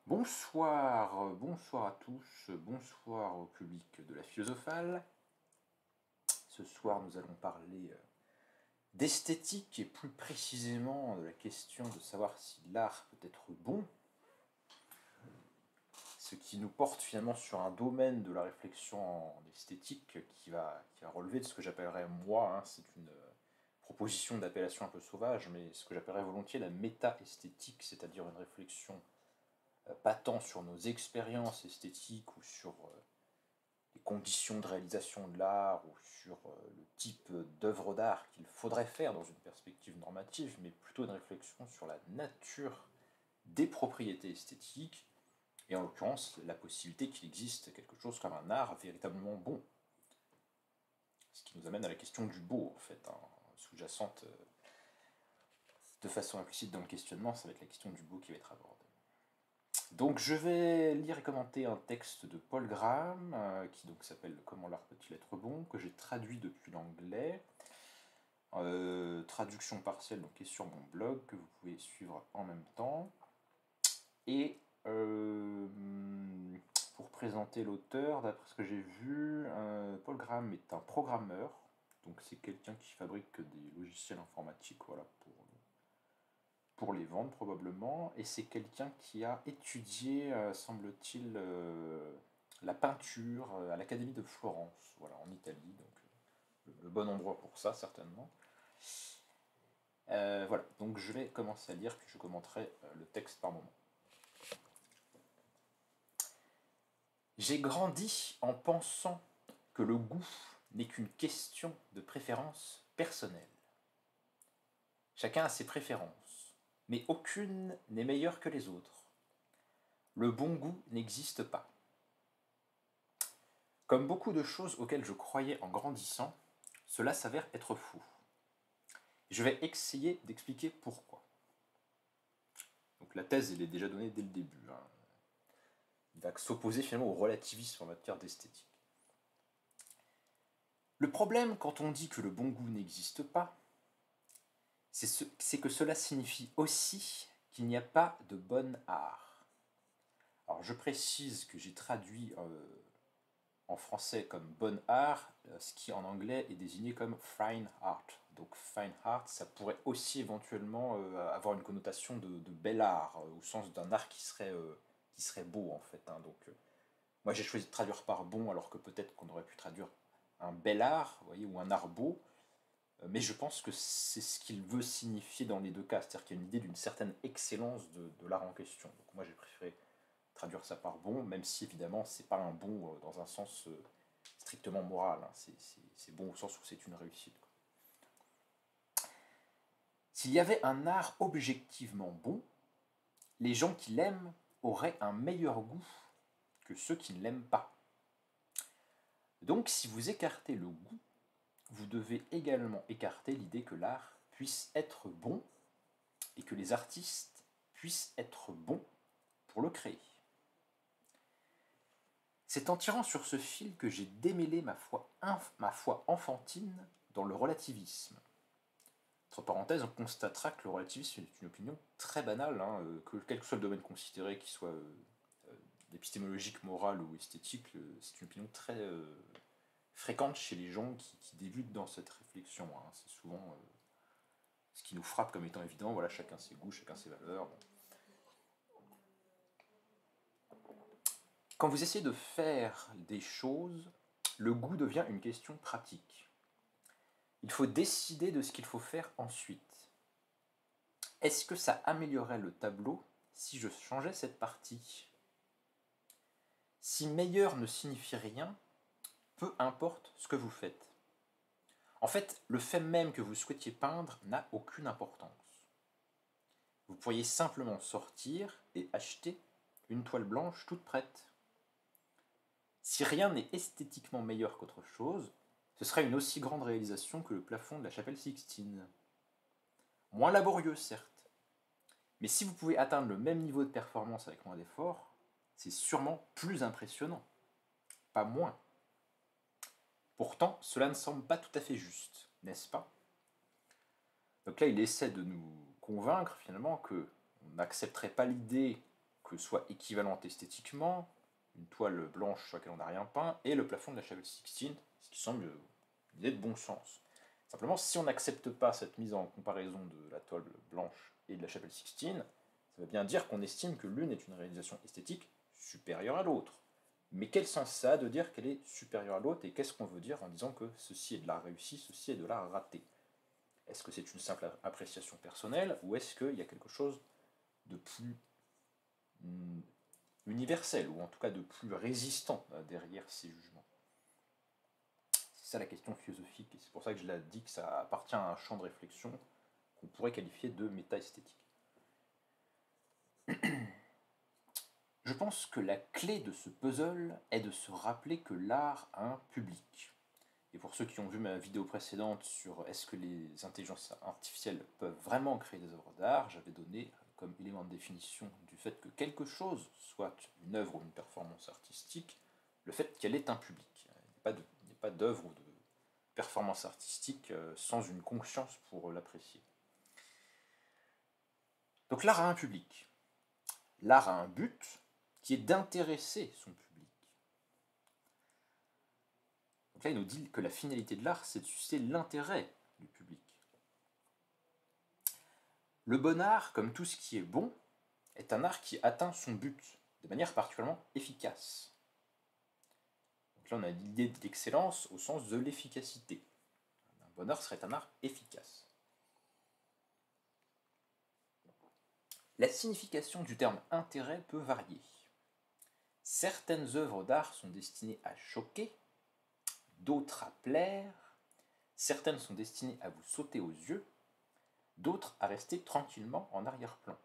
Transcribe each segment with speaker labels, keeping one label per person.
Speaker 1: Bonsoir à tous, bonsoir au public de la philosophale. Ce soir, nous allons parler d'esthétique et plus précisément de la question de savoir si l'art peut être bon, ce qui nous porte finalement sur un domaine de la réflexion en esthétique qui va relever de ce que j'appellerais moi, c'est une proposition d'appellation un peu sauvage, mais ce que j'appellerais volontiers la méta-esthétique, c'est-à-dire une réflexion pas tant sur nos expériences esthétiques ou sur les conditions de réalisation de l'art ou sur le type d'œuvre d'art qu'il faudrait faire dans une perspective normative, mais plutôt une réflexion sur la nature des propriétés esthétiques, et en l'occurrence la possibilité qu'il existe quelque chose comme un art véritablement bon. Ce qui nous amène à la question du beau, en fait, sous-jacente de façon implicite dans le questionnement, ça va être la question du beau qui va être abordée. Donc je vais lire et commenter un texte de Paul Graham, qui donc s'appelle « Comment l'art peut-il être bon ?», que j'ai traduit depuis l'anglais. Traduction partielle donc, qui est sur mon blog, que vous pouvez suivre en même temps. Et pour présenter l'auteur, d'après ce que j'ai vu, Paul Graham est un programmeur, donc c'est quelqu'un qui fabrique des logiciels informatiques, voilà, pour les vendre probablement, et c'est quelqu'un qui a étudié, semble-t-il, la peinture à l'Académie de Florence, voilà, en Italie, donc le bon endroit pour ça certainement. Voilà, donc je vais commencer à lire, puis je commenterai le texte par moment. J'ai grandi en pensant que le goût n'est qu'une question de préférence personnelle. Chacun a ses préférences, mais aucune n'est meilleure que les autres. Le bon goût n'existe pas. Comme beaucoup de choses auxquelles je croyais en grandissant, cela s'avère être faux. Je vais essayer d'expliquer pourquoi. Donc la thèse, elle est déjà donnée dès le début. Il va s'opposer finalement au relativisme en matière d'esthétique. Le problème quand on dit que le bon goût n'existe pas, c'est que cela signifie aussi qu'il n'y a pas de bon art. Alors je précise que j'ai traduit en français comme bon art, ce qui en anglais est désigné comme fine art. Donc fine art, ça pourrait aussi éventuellement avoir une connotation de bel art, au sens d'un art qui serait beau en fait. Donc moi j'ai choisi de traduire par bon, alors que peut-être qu'on aurait pu traduire un bel art, vous voyez, ou un art beau. Mais je pense que c'est ce qu'il veut signifier dans les deux cas, c'est-à-dire qu'il y a une idée d'une certaine excellence de l'art en question. Donc moi j'ai préféré traduire ça par bon, même si évidemment c'est pas un bon dans un sens strictement moral, c'est bon au sens où c'est une réussite. S'il y avait un art objectivement bon, les gens qui l'aiment auraient un meilleur goût que ceux qui ne l'aiment pas. Donc si vous écartez le goût, vous devez également écarter l'idée que l'art puisse être bon et que les artistes puissent être bons pour le créer. C'est en tirant sur ce fil que j'ai démêlé ma foi enfantine dans le relativisme. Entre parenthèses, on constatera que le relativisme est une opinion très banale, que quel que soit le domaine considéré, qu'il soit épistémologique, moral ou esthétique, c'est une opinion très fréquente chez les gens qui débutent dans cette réflexion. C'est souvent ce qui nous frappe comme étant évident, voilà, chacun ses goûts, chacun ses valeurs. Bon. Quand vous essayez de faire des choses, le goût devient une question pratique. Il faut décider de ce qu'il faut faire ensuite. Est-ce que ça améliorerait le tableau si je changeais cette partie ? Si meilleur ne signifie rien, peu importe ce que vous faites. En fait, le fait même que vous souhaitiez peindre n'a aucune importance. Vous pourriez simplement sortir et acheter une toile blanche toute prête. Si rien n'est esthétiquement meilleur qu'autre chose, ce serait une aussi grande réalisation que le plafond de la chapelle Sixtine. Moins laborieux, certes, mais si vous pouvez atteindre le même niveau de performance avec moins d'efforts, c'est sûrement plus impressionnant, pas moins. Pourtant, cela ne semble pas tout à fait juste, n'est-ce pas ? Donc là, il essaie de nous convaincre finalement qu'on n'accepterait pas l'idée que soit équivalente esthétiquement, une toile blanche sur laquelle on n'a rien peint, et le plafond de la chapelle Sixtine, ce qui semble une idée de bon sens. Simplement, si on n'accepte pas cette mise en comparaison de la toile blanche et de la chapelle Sixtine, ça veut bien dire qu'on estime que l'une est une réalisation esthétique supérieure à l'autre. Mais quel sens ça a de dire qu'elle est supérieure à l'autre, et qu'est-ce qu'on veut dire en disant que ceci est de l'art réussi, ceci est de l'art raté? Est-ce que c'est une simple appréciation personnelle, ou est-ce qu'il y a quelque chose de plus universel, ou en tout cas de plus résistant derrière ces jugements? C'est ça la question philosophique, et c'est pour ça que je l'ai dit que ça appartient à un champ de réflexion qu'on pourrait qualifier de méta-esthétique. Je pense que la clé de ce puzzle est de se rappeler que l'art a un public. Et pour ceux qui ont vu ma vidéo précédente sur est-ce que les intelligences artificielles peuvent vraiment créer des œuvres d'art, j'avais donné comme élément de définition du fait que quelque chose soit une œuvre ou une performance artistique, le fait qu'elle ait un public. Il n'y a pas d'œuvre ou de performance artistique sans une conscience pour l'apprécier. Donc l'art a un public. L'art a un but qui est d'intéresser son public. Donc là, il nous dit que la finalité de l'art, c'est de susciter l'intérêt du public. Le bon art, comme tout ce qui est bon, est un art qui atteint son but de manière particulièrement efficace. Donc là, on a l'idée de l'excellence au sens de l'efficacité. Un bon art serait un art efficace. La signification du terme intérêt peut varier. Certaines œuvres d'art sont destinées à choquer, d'autres à plaire, certaines sont destinées à vous sauter aux yeux, d'autres à rester tranquillement en arrière-plan.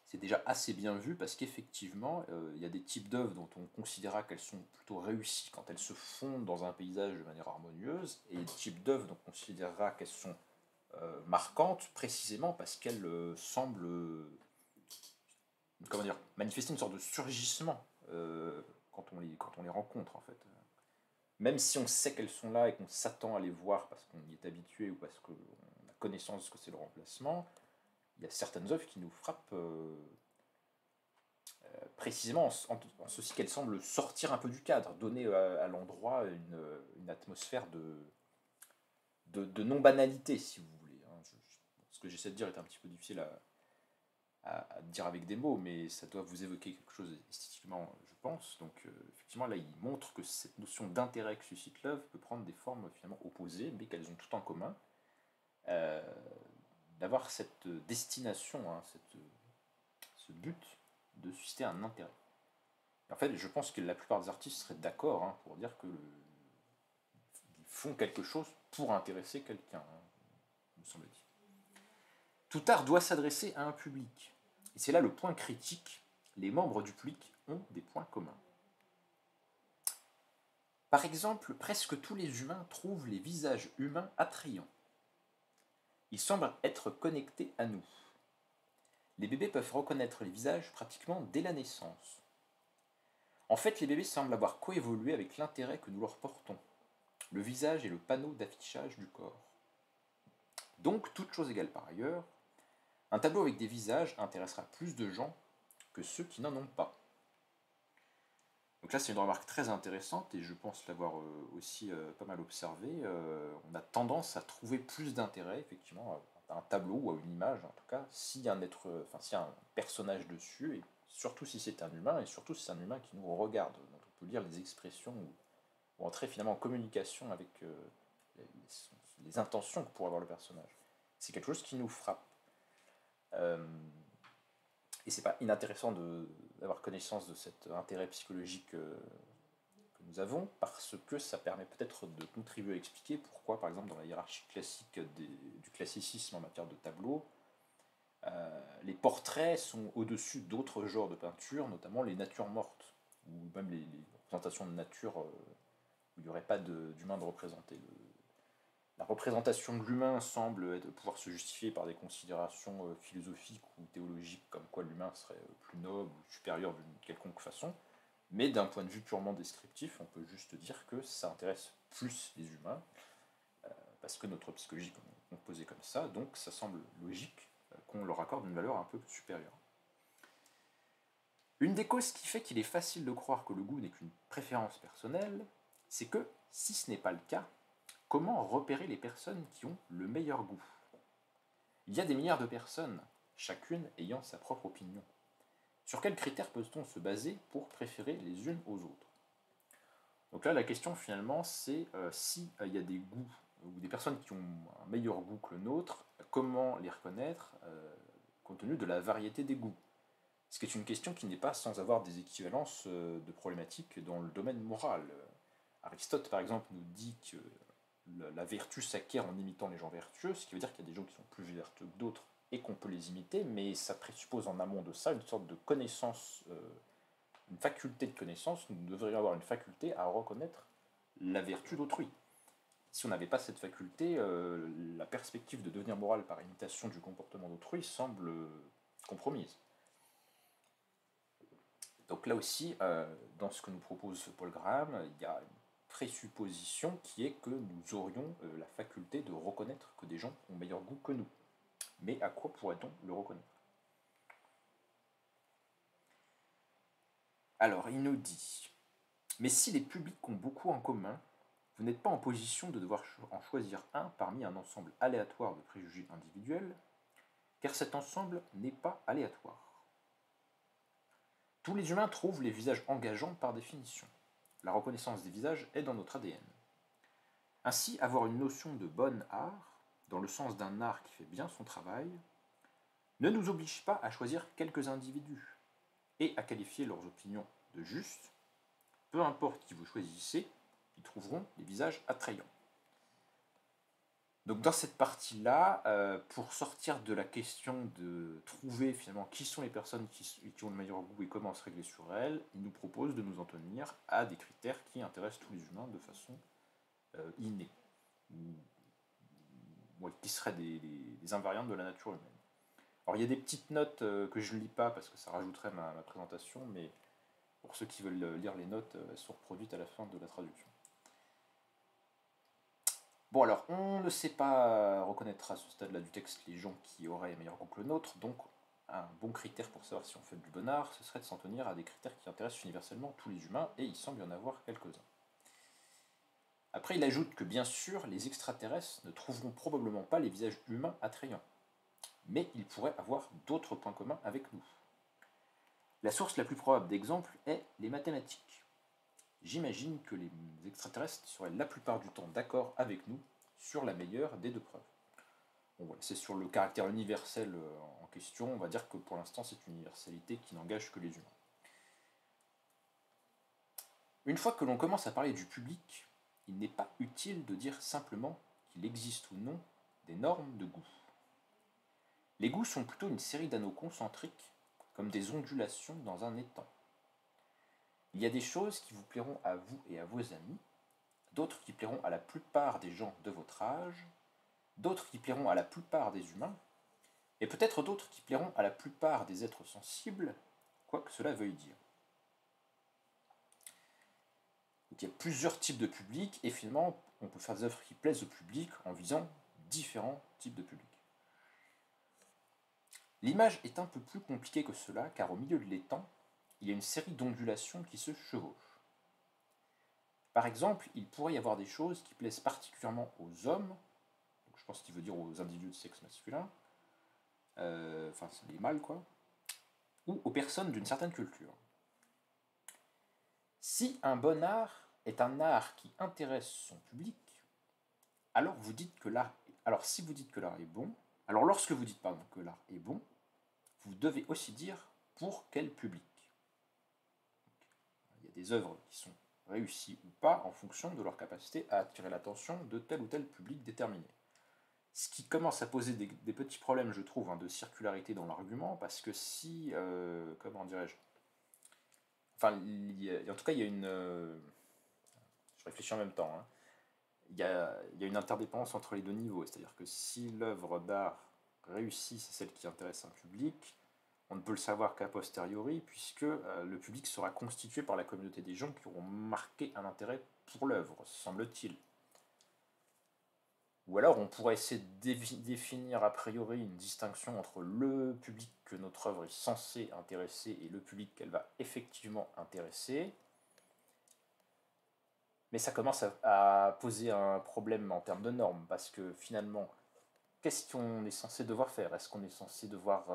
Speaker 1: C'est déjà assez bien vu parce qu'effectivement, il y a des types d'œuvres dont on considérera qu'elles sont plutôt réussies quand elles se fondent dans un paysage de manière harmonieuse, et des types d'œuvres dont on considérera qu'elles sont marquantes précisément parce qu'elles semblent manifester une sorte de surgissement quand on les rencontre en fait. Même si on sait qu'elles sont là et qu'on s'attend à les voir parce qu'on y est habitué ou parce qu'on a connaissance de ce que c'est le remplacement, il y a certaines œuvres qui nous frappent précisément en ceci qu'elles semblent sortir un peu du cadre, donner à l'endroit une atmosphère de non-banalité, si vous voulez. Ce que j'essaie de dire est un petit peu difficile à dire avec des mots, mais ça doit vous évoquer quelque chose esthétiquement, je pense. Donc effectivement, là, il montre que cette notion d'intérêt que suscite l'œuvre peut prendre des formes finalement opposées, mais qu'elles ont tout en commun. D'avoir cette destination, ce but de susciter un intérêt. Et en fait, je pense que la plupart des artistes seraient d'accord pour dire qu'ils font quelque chose pour intéresser quelqu'un, me semble-t-il. Tout art doit s'adresser à un public. Et c'est là le point critique. Les membres du public ont des points communs. Par exemple, presque tous les humains trouvent les visages humains attrayants. Ils semblent être connectés à nous. Les bébés peuvent reconnaître les visages pratiquement dès la naissance. En fait, les bébés semblent avoir coévolué avec l'intérêt que nous leur portons. Le visage est le panneau d'affichage du corps. Donc, toute chose égale par ailleurs, un tableau avec des visages intéressera plus de gens que ceux qui n'en ont pas. Donc là, c'est une remarque très intéressante et je pense l'avoir aussi pas mal observé. On a tendance à trouver plus d'intérêt, effectivement, à un tableau ou à une image, en tout cas, s'il y a s'il y a un personnage dessus, et surtout si c'est un humain, et surtout si c'est un humain qui nous regarde. Donc on peut lire les expressions ou entrer finalement en communication avec les intentions que pourrait avoir le personnage. C'est quelque chose qui nous frappe. Et c'est pas inintéressant d'avoir connaissance de cet intérêt psychologique que nous avons, parce que ça permet peut-être de contribuer à expliquer pourquoi, par exemple, dans la hiérarchie classique du classicisme en matière de tableau, les portraits sont au-dessus d'autres genres de peinture, notamment les natures mortes, ou même les représentations de nature où il n'y aurait pas d'humain de représenter. La représentation de l'humain semble pouvoir se justifier par des considérations philosophiques ou théologiques, comme quoi l'humain serait plus noble ou supérieur d'une quelconque façon, mais d'un point de vue purement descriptif, on peut juste dire que ça intéresse plus les humains, parce que notre psychologie est composée comme ça, donc ça semble logique qu'on leur accorde une valeur un peu supérieure. Une des causes qui fait qu'il est facile de croire que le goût n'est qu'une préférence personnelle, c'est que, si ce n'est pas le cas, comment repérer les personnes qui ont le meilleur goût? Il y a des milliards de personnes, chacune ayant sa propre opinion. Sur quels critères peut-on se baser pour préférer les unes aux autres? Donc là, la question finalement, c'est si il y a des goûts ou des personnes qui ont un meilleur goût que le nôtre, comment les reconnaître compte tenu de la variété des goûts? Ce qui est une question qui n'est pas sans avoir des équivalences de problématiques dans le domaine moral. Aristote, par exemple, nous dit que la vertu s'acquiert en imitant les gens vertueux, ce qui veut dire qu'il y a des gens qui sont plus vertueux que d'autres et qu'on peut les imiter, mais ça présuppose en amont de ça une sorte de connaissance, une faculté de connaissance. Nous devrions avoir une faculté à reconnaître la vertu d'autrui. Si on n'avait pas cette faculté, la perspective de devenir moral par imitation du comportement d'autrui semble compromise. Donc là aussi, dans ce que nous propose Paul Graham, il y a une présupposition qui est que nous aurions la faculté de reconnaître que des gens ont meilleur goût que nous. Mais à quoi pourrait-on le reconnaître? Alors, il nous dit, mais si les publics ont beaucoup en commun, vous n'êtes pas en position de devoir en choisir un parmi un ensemble aléatoire de préjugés individuels, car cet ensemble n'est pas aléatoire. Tous les humains trouvent les visages engageants par définition. La reconnaissance des visages est dans notre ADN. Ainsi, avoir une notion de bon art, dans le sens d'un art qui fait bien son travail, ne nous oblige pas à choisir quelques individus et à qualifier leurs opinions de justes. Peu importe qui vous choisissez, ils trouveront des visages attrayants. Donc dans cette partie-là, pour sortir de la question de trouver finalement qui sont les personnes qui ont le meilleur goût et comment se régler sur elles, il nous propose de nous en tenir à des critères qui intéressent tous les humains de façon innée, ou qui seraient des invariantes de la nature humaine. Alors il y a des petites notes que je ne lis pas parce que ça rajouterait ma présentation, mais pour ceux qui veulent lire les notes, elles sont reproduites à la fin de la traduction. Bon alors, on ne sait pas reconnaître à ce stade-là du texte les gens qui auraient meilleur goût que le nôtre, donc un bon critère pour savoir si on fait du bon art, ce serait de s'en tenir à des critères qui intéressent universellement tous les humains, et il semble y en avoir quelques-uns. Après, il ajoute que bien sûr, les extraterrestres ne trouveront probablement pas les visages humains attrayants, mais ils pourraient avoir d'autres points communs avec nous. La source la plus probable d'exemple est les mathématiques. J'imagine que les extraterrestres seraient la plupart du temps d'accord avec nous sur la meilleure des deux preuves. Bon, voilà, c'est sur le caractère universel en question, on va dire que pour l'instant c'est une universalité qui n'engage que les humains. Une fois que l'on commence à parler du public, il n'est pas utile de dire simplement qu'il existe ou non des normes de goût. Les goûts sont plutôt une série d'anneaux concentriques, comme des ondulations dans un étang. Il y a des choses qui vous plairont à vous et à vos amis, d'autres qui plairont à la plupart des gens de votre âge, d'autres qui plairont à la plupart des humains, et peut-être d'autres qui plairont à la plupart des êtres sensibles, quoi que cela veuille dire. Donc il y a plusieurs types de publics, et finalement, on peut faire des œuvres qui plaisent au public en visant différents types de publics. L'image est un peu plus compliquée que cela, car au milieu de l'étang, il y a une série d'ondulations qui se chevauchent. Par exemple, il pourrait y avoir des choses qui plaisent particulièrement aux hommes, donc je pense qu'il veut dire aux individus de sexe masculin, enfin c'est les mâles quoi, ou aux personnes d'une certaine culture. Si un bon art est un art qui intéresse son public, alors vous dites que l'art, alors si vous dites que l'art est bon, alors lorsque vous dites pardon que l'art est bon, vous devez aussi dire pour quel public. Il y a des œuvres qui sont réussies ou pas en fonction de leur capacité à attirer l'attention de tel ou tel public déterminé. Ce qui commence à poser des petits problèmes, je trouve, de circularité dans l'argument, parce que si, comment dirais-je, enfin, en tout cas, il y a une, je réfléchis en même temps, hein. Il y a une interdépendance entre les deux niveaux, c'est-à-dire que si l'œuvre d'art réussit, c'est celle qui intéresse un public, on ne peut le savoir qu'a posteriori, puisque le public sera constitué par la communauté des gens qui auront marqué un intérêt pour l'œuvre, semble-t-il. Ou alors on pourrait essayer de définir a priori une distinction entre le public que notre œuvre est censée intéresser et le public qu'elle va effectivement intéresser. Mais ça commence à poser un problème en termes de normes, parce que finalement, qu'est-ce qu'on est censé devoir faire? Est-ce qu'on est censé devoir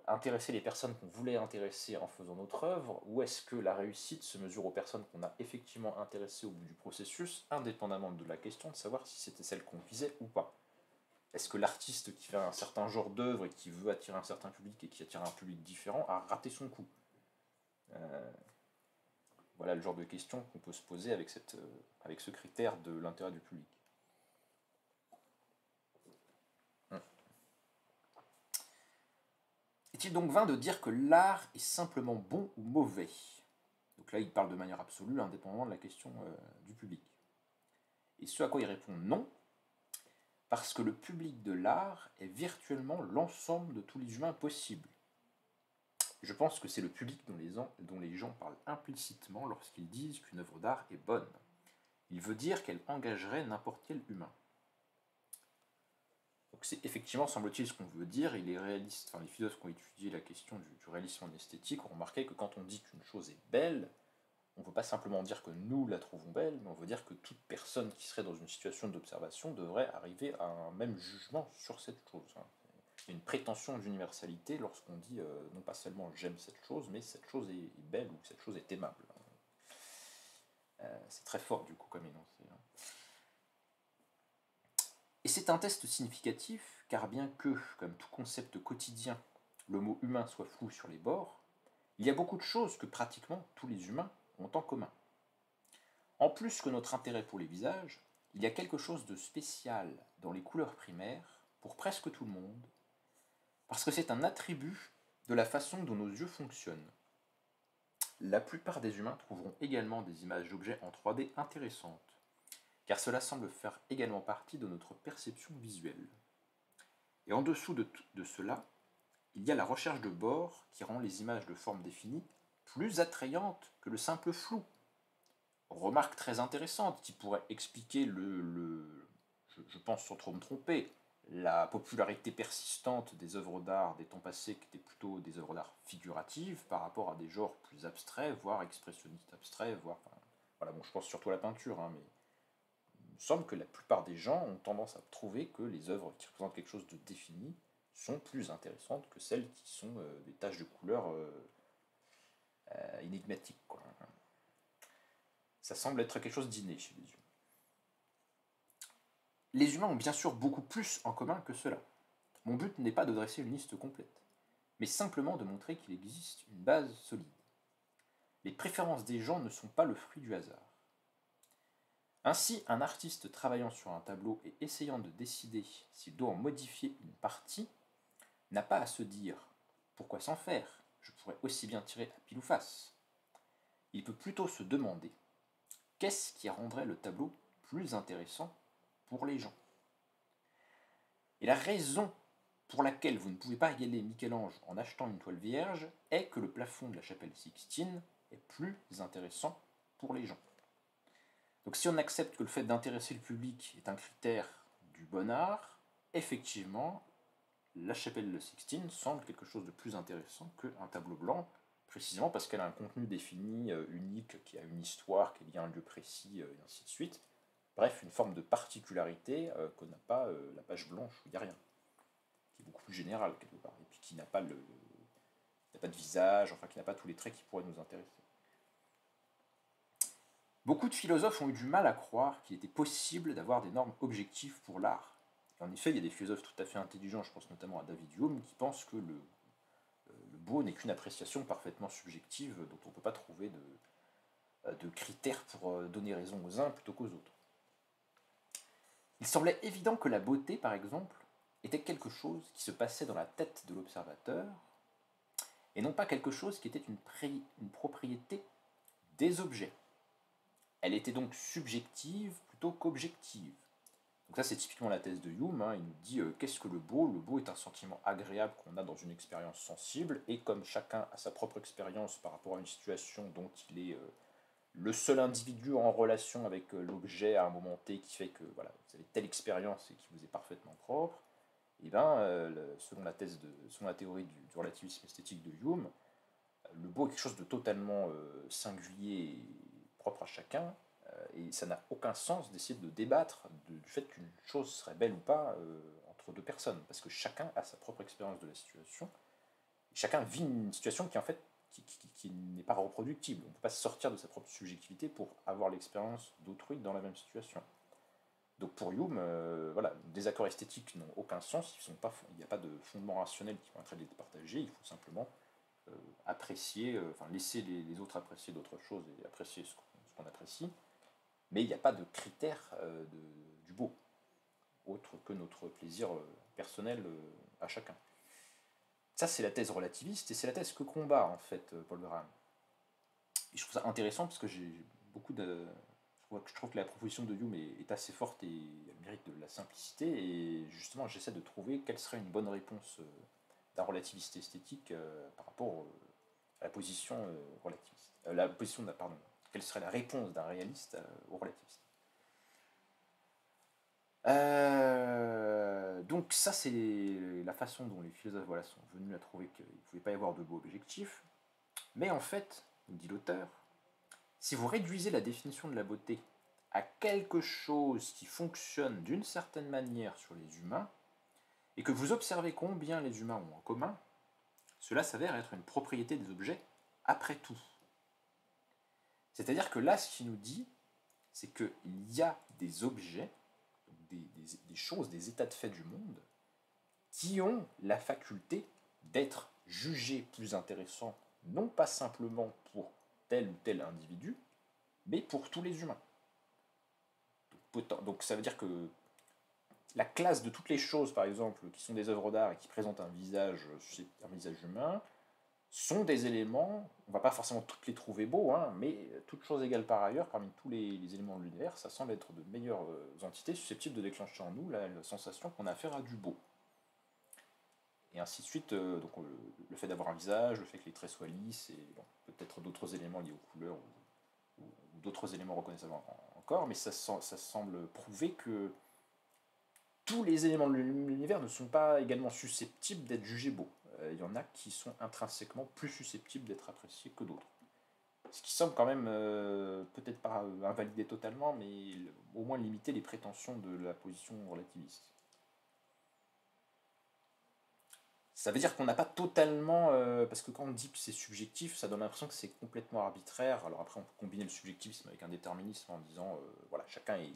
Speaker 1: intéresser les personnes qu'on voulait intéresser en faisant notre œuvre, ou est-ce que la réussite se mesure aux personnes qu'on a effectivement intéressées au bout du processus, indépendamment de la question de savoir si c'était celle qu'on visait ou pas? Est-ce que l'artiste qui fait un certain genre d'œuvre et qui veut attirer un certain public et qui attire un public différent a raté son coup? Voilà le genre de questions qu'on peut se poser avec, avec ce critère de l'intérêt du public. Est-il donc vain de dire que l'art est simplement bon ou mauvais? Donc là, il parle de manière absolue, indépendamment de la question du public. Et ce à quoi il répond non, parce que le public de l'art est virtuellement l'ensemble de tous les humains possibles. Je pense que c'est le public dont les gens parlent implicitement lorsqu'ils disent qu'une œuvre d'art est bonne. Il veut dire qu'elle engagerait n'importe quel humain. Donc c'est effectivement, semble-t-il, ce qu'on veut dire, et les réalistes, enfin les philosophes qui ont étudié la question du réalisme en esthétique ont remarqué que quand on dit qu'une chose est belle, on ne veut pas simplement dire que nous la trouvons belle, mais on veut dire que toute personne qui serait dans une situation d'observation devrait arriver à un même jugement sur cette chose. Il y a une prétention d'universalité lorsqu'on dit non pas seulement j'aime cette chose, mais cette chose est belle ou cette chose est aimable. C'est très fort du coup comme énoncé. Et c'est un test significatif, car bien que, comme tout concept quotidien, le mot humain soit flou sur les bords, il y a beaucoup de choses que pratiquement tous les humains ont en commun. En plus que notre intérêt pour les visages, il y a quelque chose de spécial dans les couleurs primaires pour presque tout le monde, parce que c'est un attribut de la façon dont nos yeux fonctionnent. La plupart des humains trouveront également des images d'objets en 3D intéressantes, car cela semble faire également partie de notre perception visuelle. Et en dessous de cela, il y a la recherche de bords qui rend les images de forme définie plus attrayantes que le simple flou. Remarque très intéressante qui pourrait expliquer je pense sans trop me tromper, la popularité persistante des œuvres d'art des temps passés qui étaient plutôt des œuvres d'art figuratives par rapport à des genres plus abstraits, voire expressionnistes abstraits, voire... Enfin, voilà, bon, je pense surtout à la peinture, hein, mais il me semble que la plupart des gens ont tendance à trouver que les œuvres qui représentent quelque chose de défini sont plus intéressantes que celles qui sont des taches de couleur énigmatiques, quoi. Ça semble être quelque chose d'inné chez les humains. Les humains ont bien sûr beaucoup plus en commun que cela. Mon but n'est pas de dresser une liste complète, mais simplement de montrer qu'il existe une base solide. Les préférences des gens ne sont pas le fruit du hasard. Ainsi, un artiste travaillant sur un tableau et essayant de décider s'il doit en modifier une partie n'a pas à se dire « Pourquoi s'en faire? Je pourrais aussi bien tirer à pile ou face ». Il peut plutôt se demander « Qu'est-ce qui rendrait le tableau plus intéressant pour les gens ?» Et la raison pour laquelle vous ne pouvez pas égaler Michel-Ange en achetant une toile vierge est que le plafond de la chapelle Sixtine est plus intéressant pour les gens. Donc si on accepte que le fait d'intéresser le public est un critère du bon art, effectivement, la chapelle Sixtine semble quelque chose de plus intéressant qu'un tableau blanc, précisément parce qu'elle a un contenu défini, unique, qui a une histoire, qui est liée à un lieu précis, et ainsi de suite. Bref, une forme de particularité qu'on n'a pas la page blanche où il n'y a rien, qui est beaucoup plus générale quelque part, et puis qui n'a pas de visage, enfin qui n'a pas tous les traits qui pourraient nous intéresser. Beaucoup de philosophes ont eu du mal à croire qu'il était possible d'avoir des normes objectives pour l'art. Et en effet, il y a des philosophes tout à fait intelligents, je pense notamment à David Hume, qui pensent que le beau n'est qu'une appréciation parfaitement subjective dont on ne peut pas trouver de critères pour donner raison aux uns plutôt qu'aux autres. Il semblait évident que la beauté, par exemple, était quelque chose qui se passait dans la tête de l'observateur, et non pas quelque chose qui était une propriété des objets. Elle était donc subjective plutôt qu'objective. Donc ça, c'est typiquement la thèse de Hume, hein. Il nous dit qu'est-ce que le beau? Le beau est un sentiment agréable qu'on a dans une expérience sensible, et comme chacun a sa propre expérience par rapport à une situation dont il est le seul individu en relation avec l'objet à un moment T qui fait que voilà, vous avez telle expérience et qui vous est parfaitement propre, Et ben, selon selon la théorie du relativisme esthétique de Hume, le beau est quelque chose de totalement singulier et propre à chacun, et ça n'a aucun sens d'essayer de débattre du fait qu'une chose serait belle ou pas entre deux personnes, parce que chacun a sa propre expérience de la situation, et chacun vit une situation qui en fait qui n'est pas reproductible. On ne peut pas sortir de sa propre subjectivité pour avoir l'expérience d'autrui dans la même situation. Donc pour Hume, voilà, des accords esthétiques n'ont aucun sens, il n'y a pas de fondement rationnel qui permettrait de les partager, il faut simplement apprécier, enfin laisser les autres apprécier d'autres choses et apprécier ce qu'on apprécie, mais il n'y a pas de critère du beau, autre que notre plaisir personnel à chacun. Ça, c'est la thèse relativiste, et c'est la thèse que combat, en fait, Paul Graham. Et je trouve ça intéressant, parce que j'ai beaucoup de... Je trouve que la proposition de Hume est assez forte et elle mérite de la simplicité, et justement, j'essaie de trouver quelle serait une bonne réponse d'un relativiste esthétique par rapport à la position relativiste. Pardon, quelle serait la réponse d'un réaliste au relativiste. Donc ça, c'est la façon dont les philosophes voilà, sont venus à trouver qu'il ne pouvait pas y avoir de beau objectif. Mais en fait, nous dit l'auteur, si vous réduisez la définition de la beauté à quelque chose qui fonctionne d'une certaine manière sur les humains, et que vous observez combien les humains ont en commun, cela s'avère être une propriété des objets après tout. C'est-à-dire que là, ce qu'il nous dit, c'est qu'il y a des objets, des choses, des états de fait du monde, qui ont la faculté d'être jugés plus intéressants, non pas simplement pour tel ou tel individu, mais pour tous les humains. Donc ça veut dire que la classe de toutes les choses, par exemple, qui sont des œuvres d'art et qui présentent un visage humain, sont des éléments, on ne va pas forcément toutes les trouver beaux, hein, mais toutes choses égales par ailleurs, parmi tous les éléments de l'univers, ça semble être de meilleures entités susceptibles de déclencher en nous la sensation qu'on a affaire à du beau. Et ainsi de suite, donc, le fait d'avoir un visage, le fait que les traits soient lisses, et bon, peut-être d'autres éléments liés aux couleurs, ou d'autres éléments reconnaissables encore, mais ça semble prouver que tous les éléments de l'univers ne sont pas également susceptibles d'être jugés beaux. Il y en a qui sont intrinsèquement plus susceptibles d'être appréciés que d'autres. Ce qui semble quand même, peut-être pas invalider totalement, mais au moins limiter les prétentions de la position relativiste. Ça veut dire qu'on n'a pas totalement... parce que quand on dit que c'est subjectif, ça donne l'impression que c'est complètement arbitraire. Alors après, on peut combiner le subjectivisme avec un déterminisme en disant, voilà, chacun est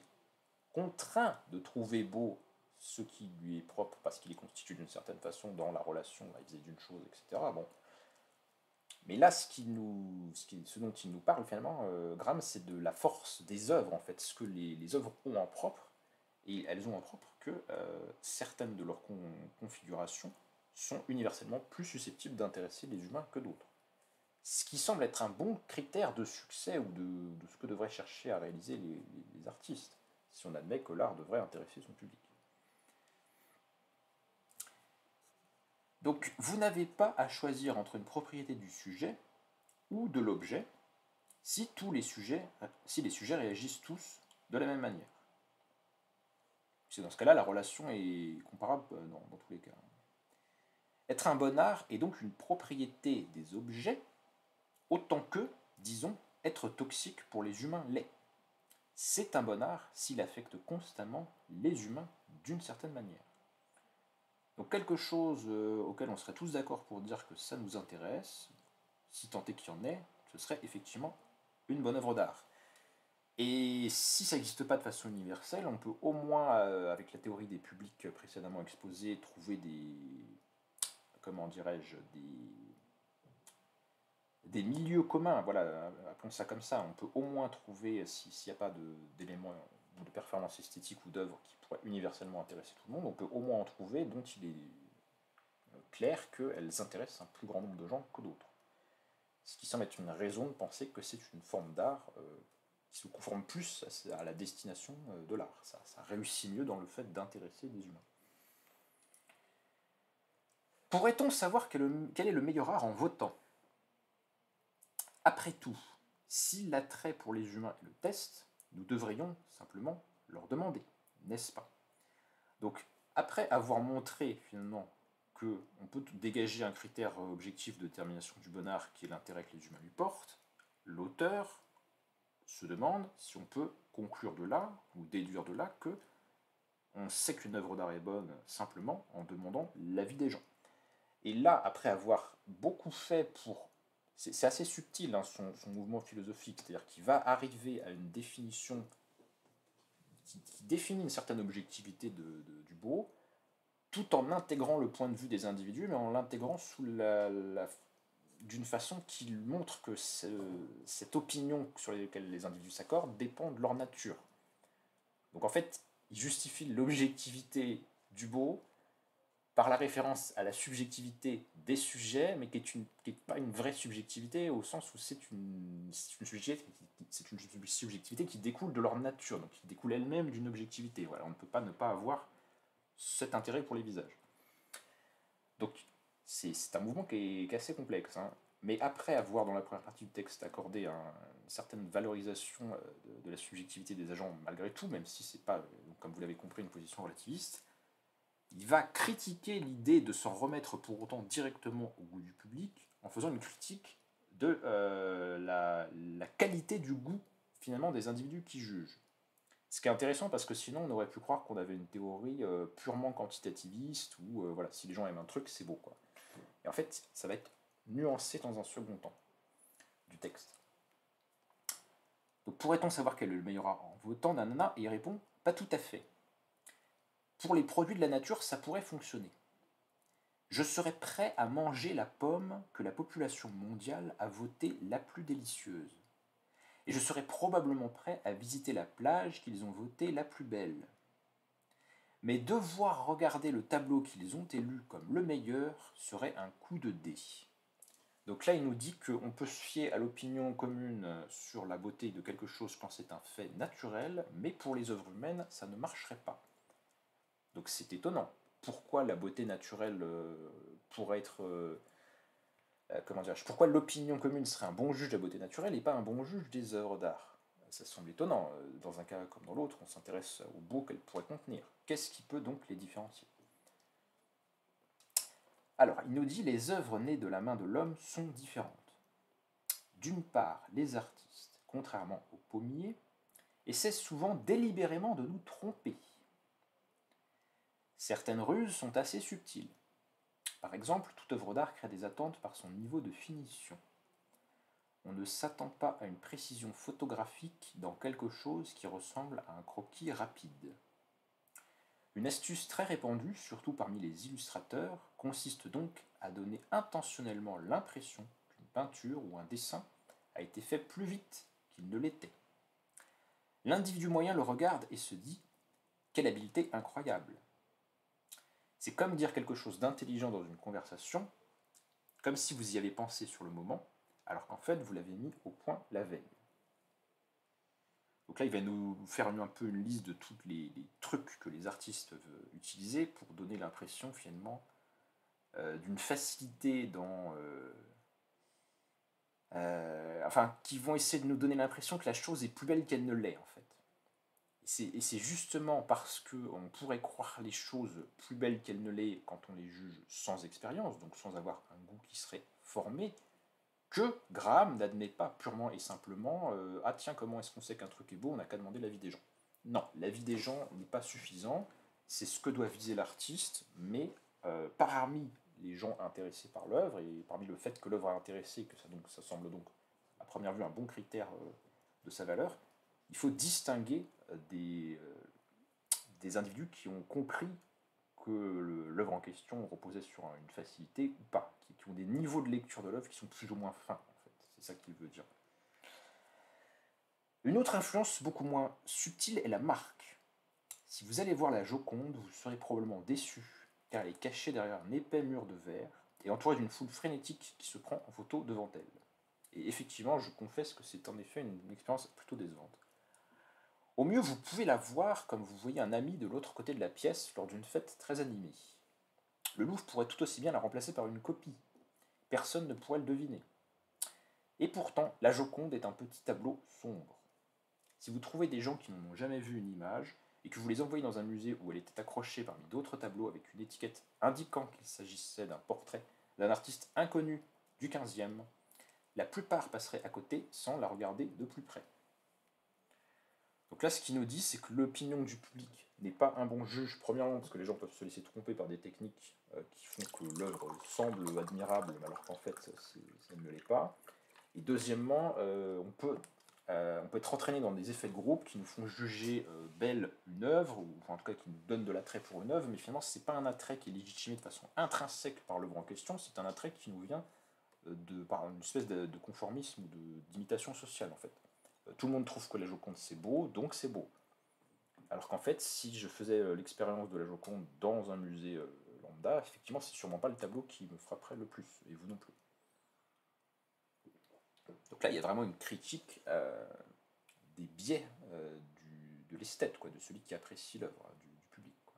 Speaker 1: contraint de trouver beau ce qui lui est propre parce qu'il est constitué d'une certaine façon dans la relation vis-à-vis d'une chose, etc. Bon. Mais là, ce dont il nous parle finalement, Graham, c'est de la force des œuvres, en fait, ce que les œuvres ont en propre, et elles ont en propre que certaines de leurs configurations sont universellement plus susceptibles d'intéresser les humains que d'autres. Ce qui semble être un bon critère de succès ou de ce que devraient chercher à réaliser les artistes, si on admet que l'art devrait intéresser son public. Donc, vous n'avez pas à choisir entre une propriété du sujet ou de l'objet si les sujets réagissent tous de la même manière. C'est dans ce cas-là, la relation est comparable dans tous les cas. Être un bon art est donc une propriété des objets, autant que, disons, être toxique pour les humains l'est. C'est un bon art s'il affecte constamment les humains d'une certaine manière. Donc quelque chose auquel on serait tous d'accord pour dire que ça nous intéresse, si tant est qu'il y en ait, ce serait effectivement une bonne œuvre d'art. Et si ça n'existe pas de façon universelle, on peut au moins, avec la théorie des publics précédemment exposés, trouver comment dirais-je, des milieux communs, voilà, appelons ça comme ça. On peut au moins trouver, s'il n'y a pas d'éléments ou de performances esthétiques ou d'œuvres qui pourraient universellement intéresser tout le monde, on peut au moins en trouver dont il est clair qu'elles intéressent un plus grand nombre de gens que d'autres. Ce qui semble être une raison de penser que c'est une forme d'art qui se conforme plus à la destination de l'art. Ça réussit mieux dans le fait d'intéresser des humains. Pourrait-on savoir quel est le meilleur art en votant? Après tout, si l'attrait pour les humains est le test, nous devrions simplement leur demander, n'est-ce pas? Donc, après avoir montré finalement qu'on peut dégager un critère objectif de détermination du bon art qui est l'intérêt que les humains lui portent, l'auteur se demande si on peut conclure de là, ou déduire de là, que on sait qu'une œuvre d'art est bonne simplement en demandant l'avis des gens. Et là, après avoir beaucoup fait pour... C'est assez subtil hein, son mouvement philosophique, c'est-à-dire qu'il va arriver à une définition qui définit une certaine objectivité du beau, tout en intégrant le point de vue des individus, mais en l'intégrant d'une façon qui montre que cette opinion sur laquelle les individus s'accordent dépend de leur nature. Donc en fait, il justifie l'objectivité du beau par la référence à la subjectivité des sujets, mais qui n'est pas une vraie subjectivité, au sens où c'est une subjectivité qui découle de leur nature, donc qui découle elle-même d'une objectivité. Voilà, on ne peut pas ne pas avoir cet intérêt pour les visages. Donc c'est un mouvement qui est assez complexe, hein. Mais après avoir, dans la première partie du texte, accordé une certaine valorisation de la subjectivité des agents, malgré tout, même si c'est pas, comme vous l'avez compris, une position relativiste, il va critiquer l'idée de s'en remettre pour autant directement au goût du public en faisant une critique de la qualité du goût finalement des individus qui jugent. Ce qui est intéressant parce que sinon on aurait pu croire qu'on avait une théorie purement quantitativiste où voilà, si les gens aiment un truc, c'est beau quoi. Et en fait, ça va être nuancé dans un second temps du texte. Donc pourrait-on savoir quel est le meilleur art en votant nanana? Et il répond pas tout à fait. Pour les produits de la nature, ça pourrait fonctionner. Je serais prêt à manger la pomme que la population mondiale a votée la plus délicieuse. Et je serais probablement prêt à visiter la plage qu'ils ont votée la plus belle. Mais devoir regarder le tableau qu'ils ont élu comme le meilleur serait un coup de dé. Donc là, il nous dit qu'on peut se fier à l'opinion commune sur la beauté de quelque chose quand c'est un fait naturel, mais pour les œuvres humaines, ça ne marcherait pas. Donc c'est étonnant. Pourquoi la beauté naturelle pourrait être... comment dirais-je? Pourquoi l'opinion commune serait un bon juge de la beauté naturelle et pas un bon juge des œuvres d'art? Ça semble étonnant. Dans un cas comme dans l'autre, on s'intéresse au beau qu'elles pourraient contenir. Qu'est-ce qui peut donc les différencier? Alors, il nous dit les œuvres nées de la main de l'homme sont différentes. D'une part, les artistes, contrairement aux pommiers, essaient souvent délibérément de nous tromper. Certaines ruses sont assez subtiles. Par exemple, toute œuvre d'art crée des attentes par son niveau de finition. On ne s'attend pas à une précision photographique dans quelque chose qui ressemble à un croquis rapide. Une astuce très répandue, surtout parmi les illustrateurs, consiste donc à donner intentionnellement l'impression qu'une peinture ou un dessin a été fait plus vite qu'il ne l'était. L'individu moyen le regarde et se dit « Quelle habileté incroyable !» C'est comme dire quelque chose d'intelligent dans une conversation, comme si vous y avez pensé sur le moment, alors qu'en fait vous l'avez mis au point la veille. Donc là, il va nous faire un peu une liste de tous les trucs que les artistes peuvent utiliser pour donner l'impression finalement d'une facilité dans... enfin, qui vont essayer de nous donner l'impression que la chose est plus belle qu'elle ne l'est en fait. Et c'est justement parce qu'on pourrait croire les choses plus belles qu'elles ne l'est quand on les juge sans expérience, donc sans avoir un goût qui serait formé, que Graham n'admet pas purement et simplement ah tiens, comment est-ce qu'on sait qu'un truc est beau, on n'a qu'à demander l'avis des gens. Non, l'avis des gens n'est pas suffisant, c'est ce que doit viser l'artiste, mais parmi les gens intéressés par l'œuvre, et parmi le fait que l'œuvre est intéressée, que ça semble donc à première vue un bon critère de sa valeur, il faut distinguer des individus qui ont compris que l'œuvre en question reposait sur une facilité ou pas, qui ont des niveaux de lecture de l'œuvre qui sont plus ou moins fins, en fait. C'est ça qu'il veut dire. Une autre influence beaucoup moins subtile est la marque. Si vous allez voir la Joconde, vous serez probablement déçu, car elle est cachée derrière un épais mur de verre et entourée d'une foule frénétique qui se prend en photo devant elle. Et effectivement, je confesse que c'est en effet une expérience plutôt décevante. Au mieux, vous pouvez la voir comme vous voyez un ami de l'autre côté de la pièce lors d'une fête très animée. Le Louvre pourrait tout aussi bien la remplacer par une copie. Personne ne pourrait le deviner. Et pourtant, la Joconde est un petit tableau sombre. Si vous trouvez des gens qui n'en ont jamais vu une image, et que vous les envoyez dans un musée où elle était accrochée parmi d'autres tableaux avec une étiquette indiquant qu'il s'agissait d'un portrait d'un artiste inconnu du XVe, la plupart passeraient à côté sans la regarder de plus près. Donc là, ce qu'il nous dit, c'est que l'opinion du public n'est pas un bon juge, premièrement, parce que les gens peuvent se laisser tromper par des techniques qui font que l'œuvre semble admirable, alors qu'en fait, ça ne l'est pas. Et deuxièmement, on peut être entraîné dans des effets de groupe qui nous font juger belle une œuvre, ou en tout cas qui nous donnent de l'attrait pour une œuvre, mais finalement, ce n'est pas un attrait qui est légitimé de façon intrinsèque par l'œuvre en question, c'est un attrait qui nous vient par une espèce de conformisme ou d'imitation sociale, en fait. Tout le monde trouve que la Joconde c'est beau, donc c'est beau. Alors qu'en fait, si je faisais l'expérience de la Joconde dans un musée lambda, effectivement, c'est sûrement pas le tableau qui me frapperait le plus, et vous non plus. Donc là, il y a vraiment une critique des biais de l'esthète, quoi, de celui qui apprécie l'œuvre, du public. Quoi.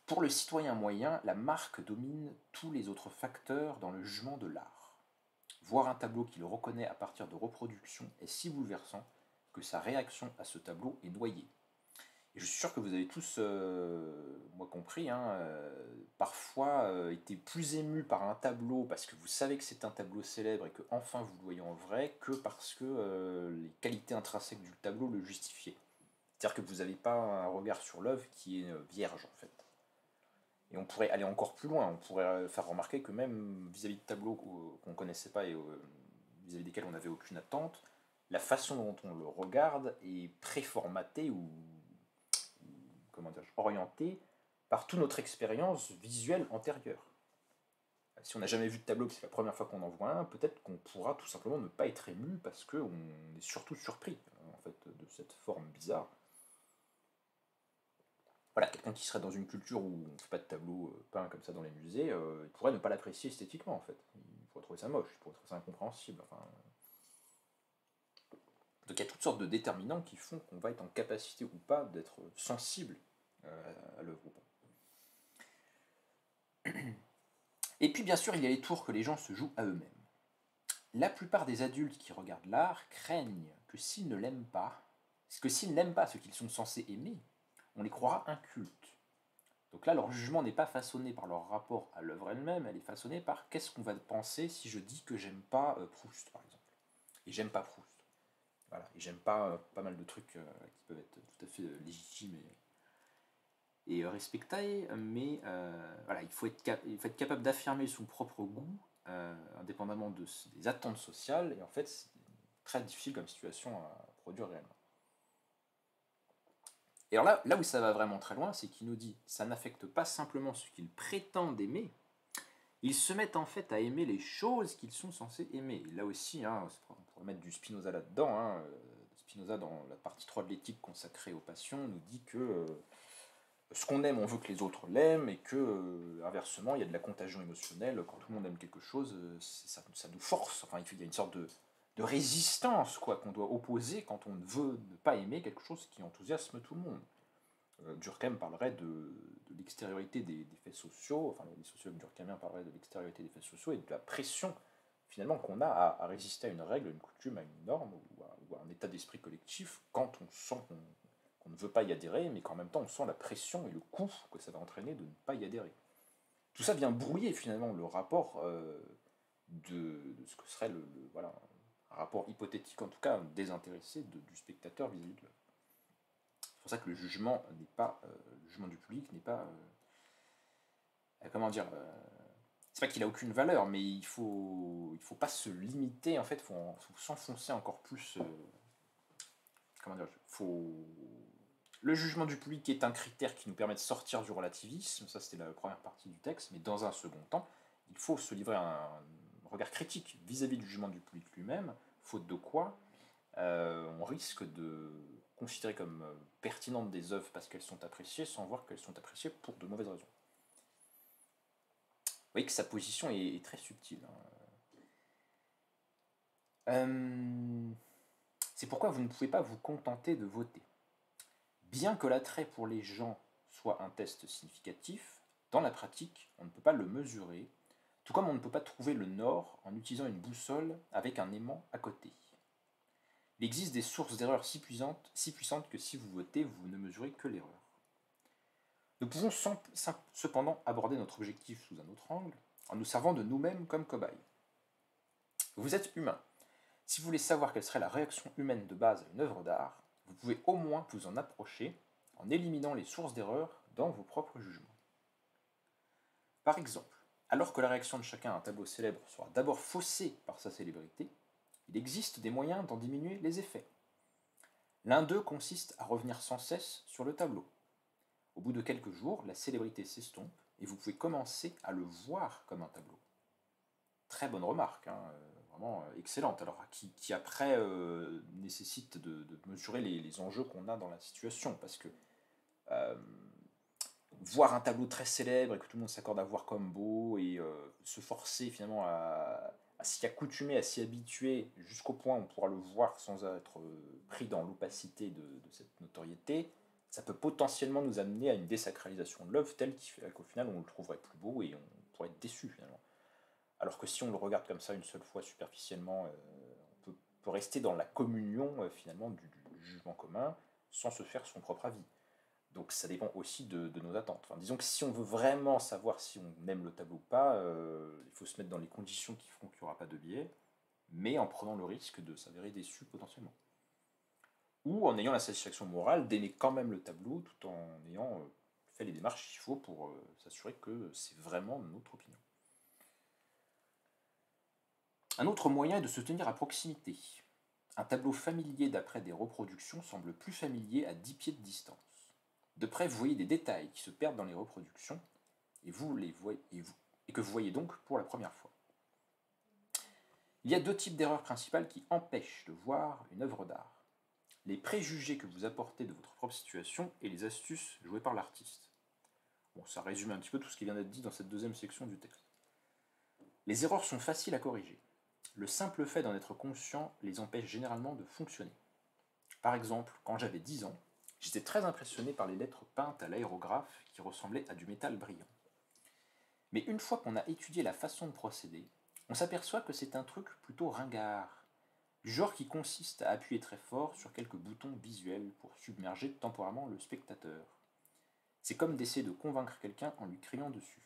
Speaker 1: Pour le citoyen moyen, la marque domine tous les autres facteurs dans le jugement de l'art. Voir un tableau qu'il reconnaît à partir de reproductions est si bouleversant que sa réaction à ce tableau est noyée. Et je suis sûr que vous avez tous, moi compris, parfois été plus ému par un tableau parce que vous savez que c'est un tableau célèbre et que enfin vous le voyez en vrai, que parce que les qualités intrinsèques du tableau le justifiaient. C'est-à-dire que vous n'avez pas un regard sur l'œuvre qui est vierge en fait. Et on pourrait aller encore plus loin, on pourrait faire remarquer que même vis-à-vis de tableaux qu'on ne connaissait pas et vis-à-vis desquels on n'avait aucune attente, la façon dont on le regarde est préformatée ou comment dire, orientée par toute notre expérience visuelle antérieure. Si on n'a jamais vu de tableau, que c'est la première fois qu'on en voit un, peut-être qu'on pourra tout simplement ne pas être ému parce qu'on est surtout surpris en fait, de cette forme bizarre. Voilà, quelqu'un qui serait dans une culture où on ne fait pas de tableaux peints comme ça dans les musées, il pourrait ne pas l'apprécier esthétiquement en fait. Il pourrait trouver ça moche, il pourrait trouver ça incompréhensible. Enfin... Donc il y a toutes sortes de déterminants qui font qu'on va être en capacité ou pas d'être sensible à l'œuvre ou pas. Et puis bien sûr, il y a les tours que les gens se jouent à eux-mêmes. La plupart des adultes qui regardent l'art craignent que s'ils ne l'aiment pas, s'ils n'aiment pas ce qu'ils sont censés aimer, on les croira incultes. Donc là, leur jugement n'est pas façonné par leur rapport à l'œuvre elle-même, elle est façonnée par qu'est-ce qu'on va penser si je dis que j'aime pas Proust, par exemple. Et j'aime pas Proust. Voilà. Et j'aime pas mal de trucs qui peuvent être tout à fait légitimes et respectés, mais voilà, il faut être capable d'affirmer son propre goût, indépendamment des attentes sociales, et en fait, c'est très difficile comme situation à produire réellement. Et alors là où ça va vraiment très loin, c'est qu'il nous dit ça n'affecte pas simplement ce qu'ils prétendent aimer, ils se mettent en fait à aimer les choses qu'ils sont censés aimer. Et là aussi, on pourrait mettre du Spinoza là-dedans. Spinoza, dans la partie 3 de l'éthique consacrée aux passions, nous dit que ce qu'on aime, on veut que les autres l'aiment, et que, inversement, il y a de la contagion émotionnelle. Quand tout le monde aime quelque chose, ça nous force. Enfin, il y a une sorte de résistance qu'on doit opposer quand on veut ne pas aimer quelque chose qui enthousiasme tout le monde. Durkheim parlerait de l'extériorité des faits sociaux, enfin les sociologues durkheimiens parleraient de l'extériorité des faits sociaux et de la pression finalement qu'on a à résister à une règle, à une coutume, à une norme ou à un état d'esprit collectif quand on sent qu'on ne veut pas y adhérer, mais qu'en même temps on sent la pression et le coût que ça va entraîner de ne pas y adhérer. Tout ça vient brouiller finalement le rapport de ce que serait voilà, un rapport hypothétique, en tout cas désintéressé du spectateur vis-à-vis de l'œuvre. C'est pour ça que le jugement du public n'est pas, comment dire, c'est pas qu'il a aucune valeur, mais il faut pas se limiter, en fait, faut s'enfoncer encore plus, comment dire, le jugement du public est un critère qui nous permet de sortir du relativisme, ça c'était la première partie du texte, mais dans un second temps, il faut se livrer à un regard critique vis-à-vis du jugement du public lui-même, faute de quoi on risque de considérer comme pertinentes des œuvres parce qu'elles sont appréciées sans voir qu'elles sont appréciées pour de mauvaises raisons. Vous voyez que sa position est très subtile. C'est pourquoi vous ne pouvez pas vous contenter de voter. Bien que l'attrait pour les gens soit un test significatif, dans la pratique, on ne peut pas le mesurer, tout comme on ne peut pas trouver le nord en utilisant une boussole avec un aimant à côté. Il existe des sources d'erreurs si puissantes que si vous votez, vous ne mesurez que l'erreur. Nous pouvons cependant aborder notre objectif sous un autre angle, en nous servant de nous-mêmes comme cobayes. Vous êtes humain. Si vous voulez savoir quelle serait la réaction humaine de base à une œuvre d'art, vous pouvez au moins vous en approcher en éliminant les sources d'erreur dans vos propres jugements. Par exemple, alors que la réaction de chacun à un tableau célèbre sera d'abord faussée par sa célébrité, il existe des moyens d'en diminuer les effets. L'un d'eux consiste à revenir sans cesse sur le tableau. Au bout de quelques jours, la célébrité s'estompe et vous pouvez commencer à le voir comme un tableau. Très bonne remarque, hein, vraiment excellente, alors qui après nécessite de mesurer les enjeux qu'on a dans la situation, parce que voir un tableau très célèbre et que tout le monde s'accorde à voir comme beau et se forcer finalement à s'y accoutumer, à s'y habituer jusqu'au point où on pourra le voir sans être pris dans l'opacité de cette notoriété, ça peut potentiellement nous amener à une désacralisation de l'œuvre telle qu'au final on le trouverait plus beau et on pourrait être déçu finalement. Alors que si on le regarde comme ça une seule fois superficiellement, on peut rester dans la communion finalement du jugement commun sans se faire son propre avis. Donc ça dépend aussi de nos attentes. Enfin, disons que si on veut vraiment savoir si on aime le tableau ou pas, il faut se mettre dans les conditions qui feront qu'il n'y aura pas de biais, mais en prenant le risque de s'avérer déçu potentiellement. Ou en ayant la satisfaction morale d'aimer quand même le tableau tout en ayant fait les démarches qu'il faut pour s'assurer que c'est vraiment notre opinion. Un autre moyen est de se tenir à proximité. Un tableau familier d'après des reproductions semble plus familier à 10 pieds de distance. De près, vous voyez des détails qui se perdent dans les reproductions et que vous voyez donc pour la première fois. Il y a deux types d'erreurs principales qui empêchent de voir une œuvre d'art. Les préjugés que vous apportez de votre propre situation et les astuces jouées par l'artiste. Bon, ça résume un petit peu tout ce qui vient d'être dit dans cette deuxième section du texte. Les erreurs sont faciles à corriger. Le simple fait d'en être conscient les empêche généralement de fonctionner. Par exemple, quand j'avais 10 ans, j'étais très impressionné par les lettres peintes à l'aérographe qui ressemblaient à du métal brillant. Mais une fois qu'on a étudié la façon de procéder, on s'aperçoit que c'est un truc plutôt ringard, du genre qui consiste à appuyer très fort sur quelques boutons visuels pour submerger temporairement le spectateur. C'est comme d'essayer de convaincre quelqu'un en lui criant dessus.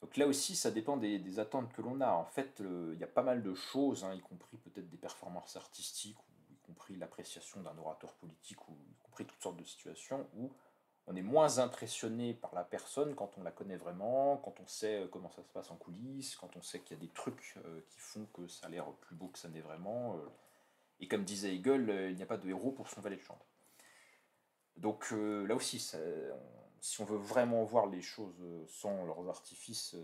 Speaker 1: Donc là aussi, ça dépend des attentes que l'on a. En fait, il y a pas mal de choses, hein, y compris peut-être des performances artistiques, ou y compris l'appréciation d'un orateur politique, ou y compris toutes sortes de situations où on est moins impressionné par la personne quand on la connaît vraiment, quand on sait comment ça se passe en coulisses, quand on sait qu'il y a des trucs qui font que ça a l'air plus beau que ça n'est vraiment. Et comme disait Hegel, il n'y a pas de héros pour son valet de chambre. Donc là aussi, si on veut vraiment voir les choses sans leurs artifices,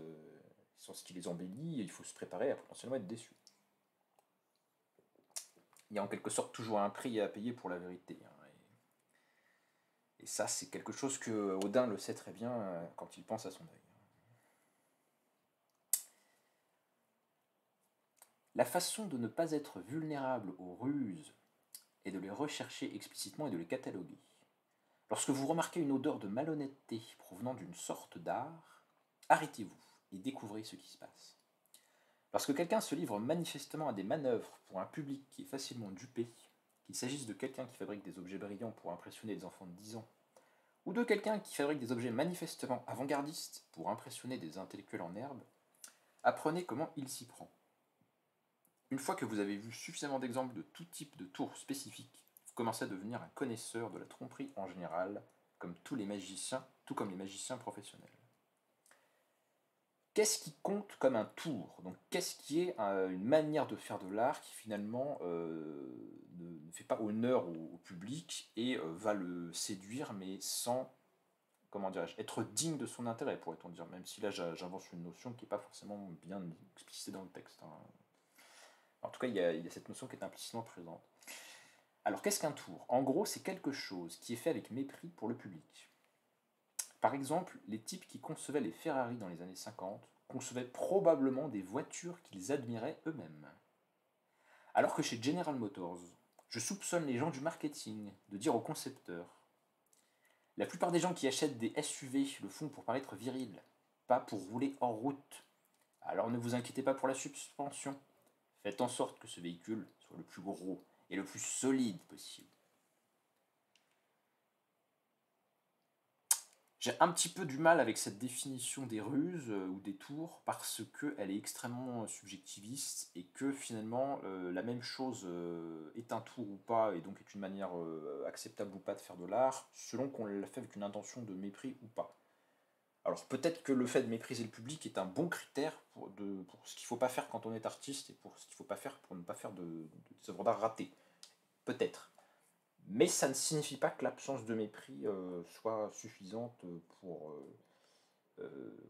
Speaker 1: sans ce qui les embellit, il faut se préparer à potentiellement être déçu. Il y a en quelque sorte toujours un prix à payer pour la vérité. Hein, et ça, c'est quelque chose que Odin le sait très bien quand il pense à son œil. La façon de ne pas être vulnérable aux ruses est de les rechercher explicitement et de les cataloguer. Lorsque vous remarquez une odeur de malhonnêteté provenant d'une sorte d'art, arrêtez-vous et découvrez ce qui se passe. Lorsque quelqu'un se livre manifestement à des manœuvres pour un public qui est facilement dupé, qu'il s'agisse de quelqu'un qui fabrique des objets brillants pour impressionner des enfants de 10 ans, ou de quelqu'un qui fabrique des objets manifestement avant-gardistes pour impressionner des intellectuels en herbe, apprenez comment il s'y prend. Une fois que vous avez vu suffisamment d'exemples de tout type de tours spécifiques, vous commencez à devenir un connaisseur de la tromperie en général, comme tous les magiciens, tout comme les magiciens professionnels. Qu'est-ce qui compte comme un tour? Donc, qu'est-ce qui est une manière de faire de l'art qui finalement ne fait pas honneur au public et va le séduire, mais sans, comment dirais-je, être digne de son intérêt, pourrait-on dire, même si là j'avance une notion qui n'est pas forcément bien explicitée dans le texte. Hein. En tout cas, il y a cette notion qui est implicitement présente. Alors, qu'est-ce qu'un tour? En gros, c'est quelque chose qui est fait avec mépris pour le public. Par exemple, les types qui concevaient les Ferrari dans les années 50 concevaient probablement des voitures qu'ils admiraient eux-mêmes. Alors que chez General Motors, je soupçonne les gens du marketing de dire aux concepteurs: la plupart des gens qui achètent des SUV le font pour paraître viril, pas pour rouler hors route. Alors ne vous inquiétez pas pour la suspension. Faites en sorte que ce véhicule soit le plus gros et le plus solide possible. J'ai un petit peu du mal avec cette définition des ruses ou des tours parce qu'elle est extrêmement subjectiviste et que finalement la même chose est un tour ou pas et donc est une manière acceptable ou pas de faire de l'art selon qu'on l'a fait avec une intention de mépris ou pas. Alors peut-être que le fait de mépriser le public est un bon critère pour ce qu'il ne faut pas faire quand on est artiste et pour ce qu'il ne faut pas faire pour ne pas faire des œuvres d'art ratées. Peut-être. Mais ça ne signifie pas que l'absence de mépris soit suffisante pour,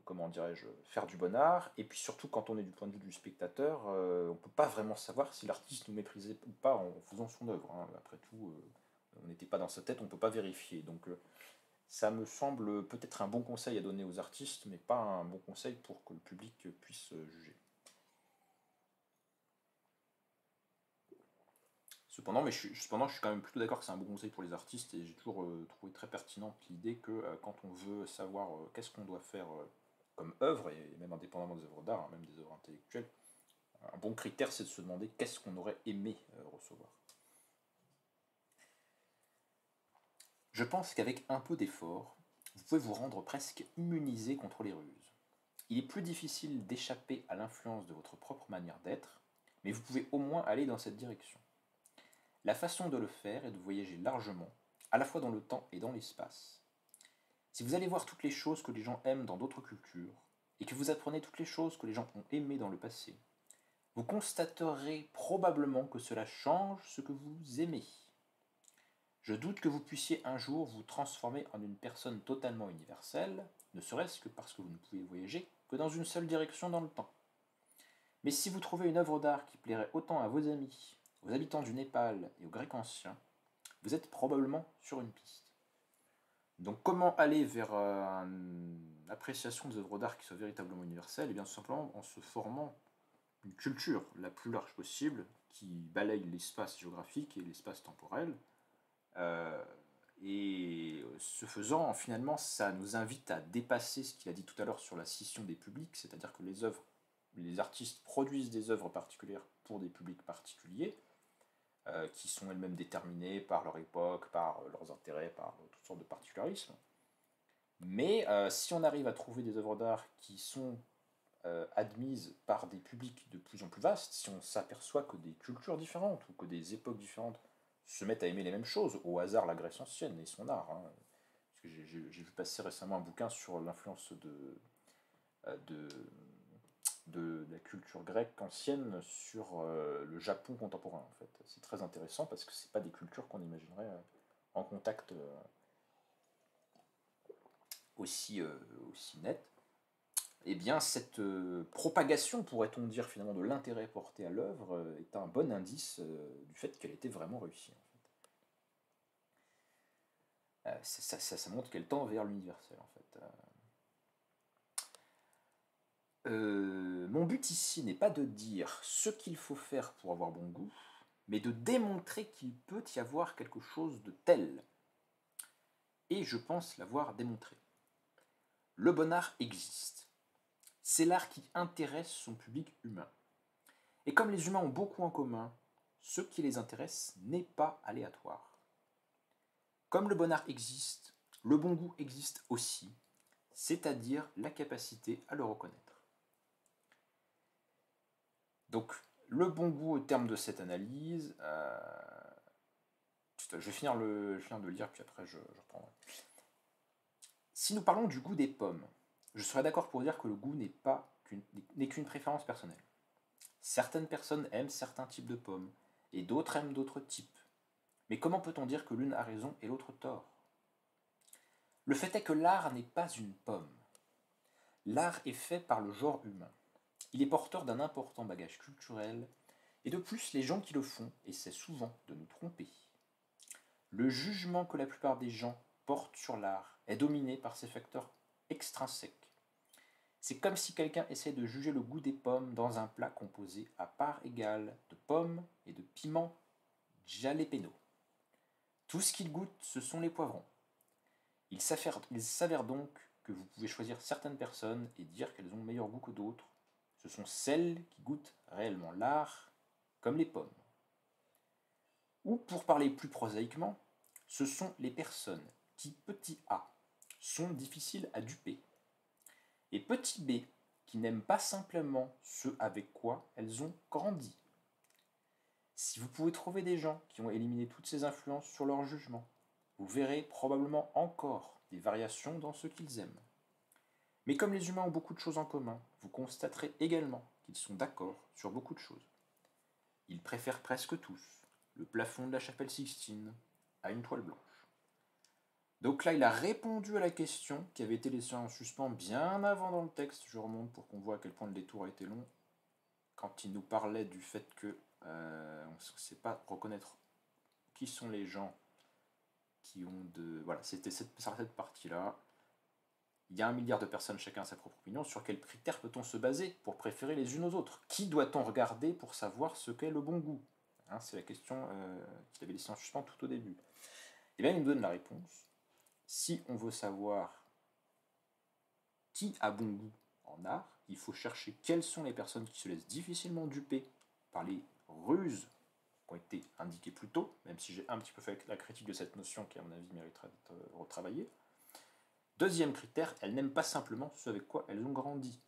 Speaker 1: comment dirais-je, faire du bon art. Et puis surtout, quand on est du point de vue du spectateur, on ne peut pas vraiment savoir si l'artiste nous méprisait ou pas en faisant son œuvre. Hein. Après tout, on n'était pas dans sa tête, on ne peut pas vérifier. Donc ça me semble peut-être un bon conseil à donner aux artistes, mais pas un bon conseil pour que le public puisse juger. Cependant, je suis quand même plutôt d'accord que c'est un bon conseil pour les artistes et j'ai toujours trouvé très pertinente l'idée que quand on veut savoir qu'est-ce qu'on doit faire comme œuvre, et même indépendamment des œuvres d'art, hein, même des œuvres intellectuelles, un bon critère c'est de se demander qu'est-ce qu'on aurait aimé recevoir. Je pense qu'avec un peu d'effort, vous pouvez vous rendre presque immunisé contre les ruses. Il est plus difficile d'échapper à l'influence de votre propre manière d'être, mais vous pouvez au moins aller dans cette direction. La façon de le faire est de voyager largement, à la fois dans le temps et dans l'espace. Si vous allez voir toutes les choses que les gens aiment dans d'autres cultures, et que vous apprenez toutes les choses que les gens ont aimées dans le passé, vous constaterez probablement que cela change ce que vous aimez. Je doute que vous puissiez un jour vous transformer en une personne totalement universelle, ne serait-ce que parce que vous ne pouvez voyager que dans une seule direction dans le temps. Mais si vous trouvez une œuvre d'art qui plairait autant à vos amis, aux habitants du Népal et aux Grecs anciens, vous êtes probablement sur une piste. Donc comment aller vers une appréciation des œuvres d'art qui soit véritablement universelle? Et bien tout simplement en se formant une culture la plus large possible qui balaye l'espace géographique et l'espace temporel. Euh, et ce faisant, finalement, ça nous invite à dépasser ce qu'il a dit tout à l'heure sur la scission des publics, c'est-à-dire que les artistes produisent des œuvres particulières pour des publics particuliers, qui sont elles-mêmes déterminées par leur époque, par leurs intérêts, par toutes sortes de particularismes. Mais si on arrive à trouver des œuvres d'art qui sont admises par des publics de plus en plus vastes, si on s'aperçoit que des cultures différentes ou que des époques différentes se mettent à aimer les mêmes choses, au hasard la Grèce ancienne et son art. Hein. Parce que j'ai vu passer récemment un bouquin sur l'influence de la culture grecque ancienne sur le Japon contemporain. En fait. C'est très intéressant parce que ce pas des cultures qu'on imaginerait en contact aussi net. Eh bien, cette propagation, pourrait-on dire finalement, de l'intérêt porté à l'œuvre est un bon indice du fait qu'elle était vraiment réussie. En fait. Ça montre qu'elle tend vers l'universel, en fait. Mon but ici n'est pas de dire ce qu'il faut faire pour avoir bon goût, mais de démontrer qu'il peut y avoir quelque chose de tel. Et je pense l'avoir démontré. Le bon art existe. C'est l'art qui intéresse son public humain. Et comme les humains ont beaucoup en commun, ce qui les intéresse n'est pas aléatoire. Comme le bon art existe, le bon goût existe aussi, c'est-à-dire la capacité à le reconnaître. Donc, le bon goût au terme de cette analyse, je vais finir de le lire, puis après je reprendrai. Si nous parlons du goût des pommes, je serais d'accord pour dire que le goût n'est qu'une préférence personnelle. Certaines personnes aiment certains types de pommes, et d'autres aiment d'autres types. Mais comment peut-on dire que l'une a raison et l'autre tort? Le fait est que l'art n'est pas une pomme. L'art est fait par le genre humain. Il est porteur d'un important bagage culturel, et de plus, les gens qui le font essaient souvent de nous tromper. Le jugement que la plupart des gens portent sur l'art est dominé par ces facteurs extrinsèques. C'est comme si quelqu'un essayait de juger le goût des pommes dans un plat composé à part égale de pommes et de piments jalapeno. Tout ce qu'il goûte, ce sont les poivrons. Il s'avère donc que vous pouvez choisir certaines personnes et dire qu'elles ont meilleur goût que d'autres. Ce sont celles qui goûtent réellement l'art comme les pommes. Ou pour parler plus prosaïquement, ce sont les personnes qui, petit a, sont difficiles à duper, et petit b, qui n'aiment pas simplement ce avec quoi elles ont grandi. Si vous pouvez trouver des gens qui ont éliminé toutes ces influences sur leur jugement, vous verrez probablement encore des variations dans ce qu'ils aiment. Mais comme les humains ont beaucoup de choses en commun, vous constaterez également qu'ils sont d'accord sur beaucoup de choses. Ils préfèrent presque tous le plafond de la chapelle Sixtine à une toile blanche. Donc là, il a répondu à la question qui avait été laissée en suspens bien avant dans le texte. Je remonte pour qu'on voit à quel point le détour a été long. Quand il nous parlait du fait que on ne sait pas reconnaître qui sont les gens qui ont de... Voilà, c'était cette partie-là. Il y a 1 milliard de personnes, chacun a sa propre opinion. Sur quels critères peut-on se baser pour préférer les unes aux autres? Qui doit-on regarder pour savoir ce qu'est le bon goût? Hein, c'est la question qu'il avait laissée en suspens tout au début. Et bien, il nous donne la réponse. Si on veut savoir qui a bon goût en art, il faut chercher quelles sont les personnes qui se laissent difficilement duper par les ruses qui ont été indiquées plus tôt, même si j'ai un petit peu fait la critique de cette notion qui, à mon avis, mériterait d'être retravaillée. Deuxième critère, elles n'aiment pas simplement ce avec quoi elles ont grandi.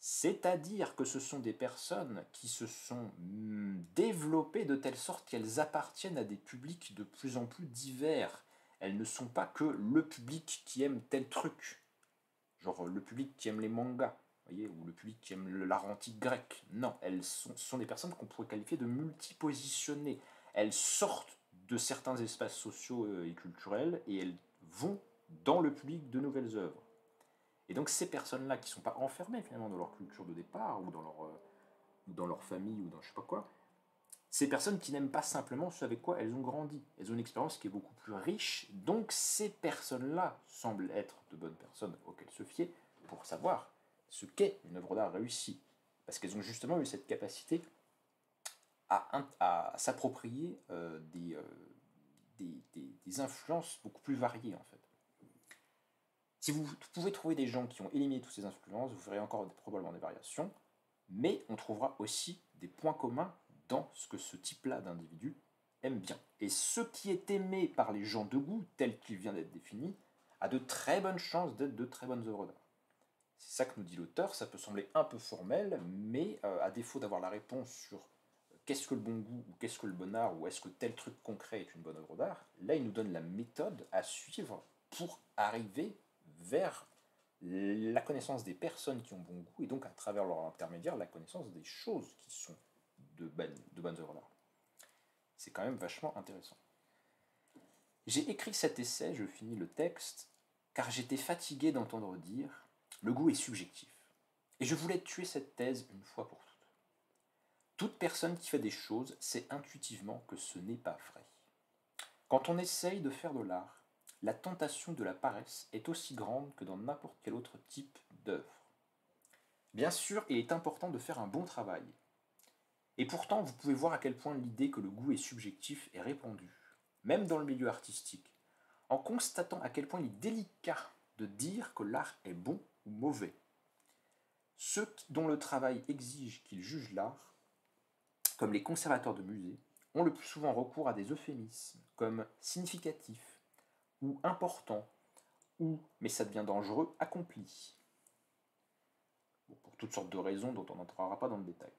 Speaker 1: C'est-à-dire que ce sont des personnes qui se sont développées de telle sorte qu'elles appartiennent à des publics de plus en plus divers. Elles ne sont pas que le public qui aime tel truc. Genre le public qui aime les mangas, voyez, ou le public qui aime l'art antique grec. Non, elles sont des personnes qu'on pourrait qualifier de multipositionnées. Elles sortent de certains espaces sociaux et culturels et elles vont dans le public de nouvelles œuvres. Et donc ces personnes-là qui ne sont pas enfermées finalement dans leur culture de départ ou dans leur famille ou dans je sais pas quoi, ces personnes qui n'aiment pas simplement ce avec quoi elles ont grandi. Elles ont une expérience qui est beaucoup plus riche, donc ces personnes-là semblent être de bonnes personnes auxquelles se fier pour savoir ce qu'est une œuvre d'art réussie. Parce qu'elles ont justement eu cette capacité à s'approprier des influences beaucoup plus variées en fait. Si vous pouvez trouver des gens qui ont éliminé toutes ces influences, vous verrez encore probablement des variations, mais on trouvera aussi des points communs dans ce que ce type-là d'individu aime bien. Et ce qui est aimé par les gens de goût, tel qu'il vient d'être défini, a de très bonnes chances d'être de très bonnes œuvres d'art. C'est ça que nous dit l'auteur, ça peut sembler un peu formel, mais à défaut d'avoir la réponse sur qu'est-ce que le bon goût, ou qu'est-ce que le bon art, ou est-ce que tel truc concret est une bonne œuvre d'art, là il nous donne la méthode à suivre pour arriver vers la connaissance des personnes qui ont bon goût, et donc à travers leur intermédiaire, la connaissance des choses qui sont de bonnes œuvres d'art. C'est quand même vachement intéressant. J'ai écrit cet essai, je finis le texte, car j'étais fatigué d'entendre dire « le goût est subjectif ». Et je voulais tuer cette thèse une fois pour toutes. Toute personne qui fait des choses sait intuitivement que ce n'est pas vrai. Quand on essaye de faire de l'art, la tentation de la paresse est aussi grande que dans n'importe quel autre type d'œuvre. Bien sûr, il est important de faire un bon travail. Et pourtant, vous pouvez voir à quel point l'idée que le goût est subjectif est répandue, même dans le milieu artistique, en constatant à quel point il est délicat de dire que l'art est bon ou mauvais. Ceux dont le travail exige qu'ils jugent l'art, comme les conservateurs de musées, ont le plus souvent recours à des euphémismes comme significatif ou important ou, mais ça devient dangereux, accompli. Bon, pour toutes sortes de raisons dont on n'entrera pas dans le détail.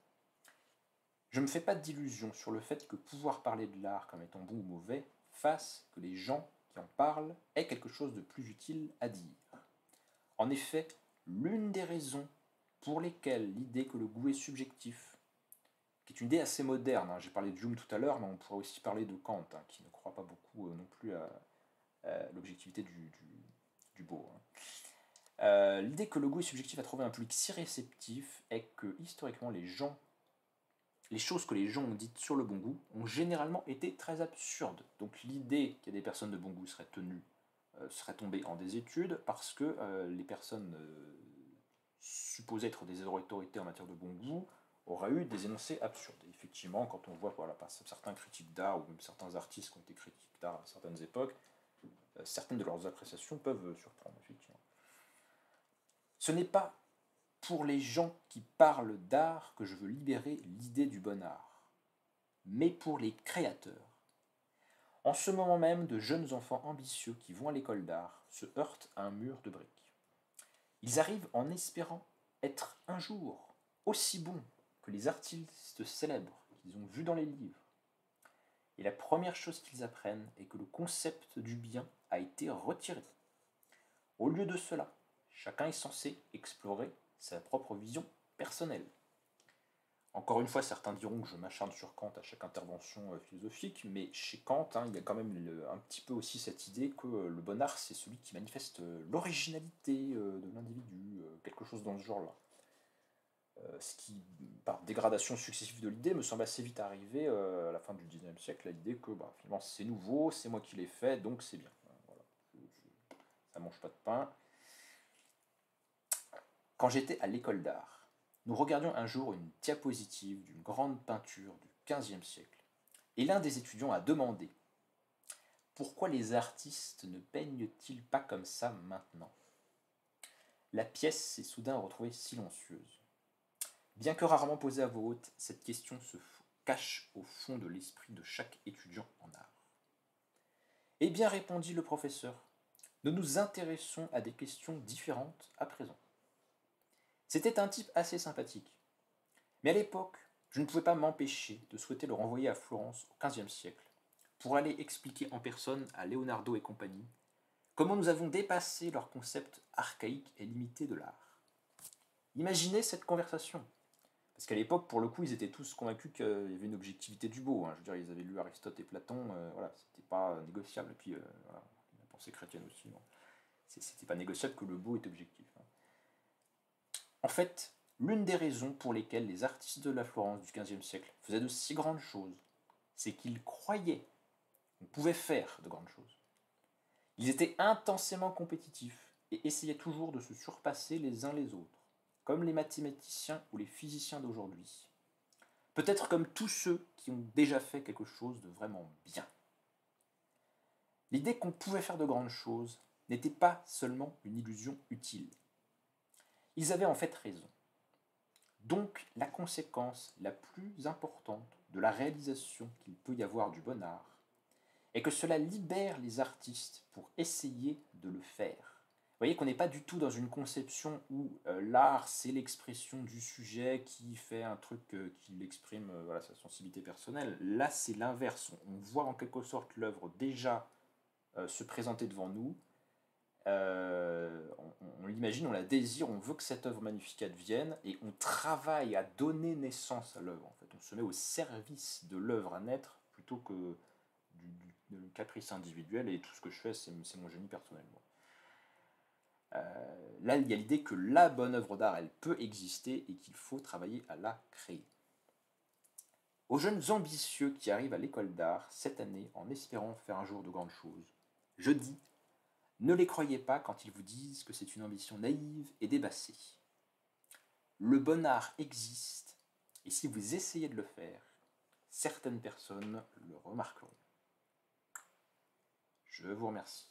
Speaker 1: Je ne me fais pas d'illusions sur le fait que pouvoir parler de l'art comme étant bon ou mauvais fasse que les gens qui en parlent aient quelque chose de plus utile à dire. En effet, l'une des raisons pour lesquelles l'idée que le goût est subjectif, qui est une idée assez moderne, j'ai parlé de Hume tout à l'heure, mais on pourrait aussi parler de Kant, qui ne croit pas beaucoup non plus à l'objectivité du beau. L'idée que le goût est subjectif à trouver un public si réceptif est que, historiquement, les choses que les gens ont dites sur le bon goût ont généralement été très absurdes. Donc l'idée qu'il y a des personnes de bon goût serait tombée en désuétude parce que les personnes supposées être des autorités en matière de bon goût auraient eu des énoncés absurdes. Et effectivement, quand on voit certains critiques d'art ou même certains artistes qui ont été critiques d'art à certaines époques, certaines de leurs appréciations peuvent surprendre, effectivement. Ce n'est pas pour les gens qui parlent d'art que je veux libérer l'idée du bon art. mais pour les créateurs. En ce moment même, de jeunes enfants ambitieux qui vont à l'école d'art se heurtent à un mur de briques. Ils arrivent en espérant être un jour aussi bons que les artistes célèbres qu'ils ont vus dans les livres. Et la première chose qu'ils apprennent est que le concept du bien a été retiré. Au lieu de cela, chacun est censé explorer sa propre vision personnelle. Encore une fois, certains diront que je m'acharne sur Kant à chaque intervention philosophique, mais chez Kant, il y a quand même un petit peu aussi cette idée que le bon art, c'est celui qui manifeste l'originalité de l'individu, quelque chose dans ce genre-là. Ce qui, par dégradation successive de l'idée, me semble assez vite arriver à la fin du XIXe siècle, à l'idée que finalement c'est nouveau, c'est moi qui l'ai fait, donc c'est bien. Voilà. Ça mange pas de pain. Quand j'étais à l'école d'art, nous regardions un jour une diapositive d'une grande peinture du XVe siècle, et l'un des étudiants a demandé « Pourquoi les artistes ne peignent-ils pas comme ça maintenant ?» La pièce s'est soudain retrouvée silencieuse. Bien que rarement posée à voix haute, cette question se cache au fond de l'esprit de chaque étudiant en art. Eh bien, répondit le professeur, nous nous intéressons à des questions différentes à présent. C'était un type assez sympathique. Mais à l'époque, je ne pouvais pas m'empêcher de souhaiter le renvoyer à Florence au XVe siècle, pour aller expliquer en personne à Leonardo et compagnie comment nous avons dépassé leur concept archaïque et limité de l'art. Imaginez cette conversation. Parce qu'à l'époque, pour le coup, ils étaient tous convaincus qu'il y avait une objectivité du beau. Je veux dire, ils avaient lu Aristote et Platon, voilà, c'était pas négociable. Et puis, voilà, la pensée chrétienne aussi, bon. C'était pas négociable que le beau est objectif. En fait, l'une des raisons pour lesquelles les artistes de la Florence du XVe siècle faisaient de si grandes choses, c'est qu'ils croyaient qu'on pouvait faire de grandes choses. Ils étaient intensément compétitifs et essayaient toujours de se surpasser les uns les autres, comme les mathématiciens ou les physiciens d'aujourd'hui. Peut-être comme tous ceux qui ont déjà fait quelque chose de vraiment bien. L'idée qu'on pouvait faire de grandes choses n'était pas seulement une illusion utile. Ils avaient en fait raison. Donc la conséquence la plus importante de la réalisation qu'il peut y avoir du bon art est que cela libère les artistes pour essayer de le faire. Vous voyez qu'on n'est pas du tout dans une conception où l'art c'est l'expression du sujet qui fait un truc qui exprime voilà, sa sensibilité personnelle. Là c'est l'inverse, on voit en quelque sorte l'œuvre déjà se présenter devant nous. On l'imagine, on la désire, on veut que cette œuvre magnifique advienne et on travaille à donner naissance à l'œuvre. En fait. On se met au service de l'œuvre à naître plutôt que du caprice individuel et tout ce que je fais, c'est mon génie personnel. Là, il y a l'idée que la bonne œuvre d'art, elle peut exister et qu'il faut travailler à la créer. Aux jeunes ambitieux qui arrivent à l'école d'art cette année en espérant faire un jour de grandes choses, je dis ne les croyez pas quand ils vous disent que c'est une ambition naïve et dépassée. Le bon art existe, et si vous essayez de le faire, certaines personnes le remarqueront. Je vous remercie.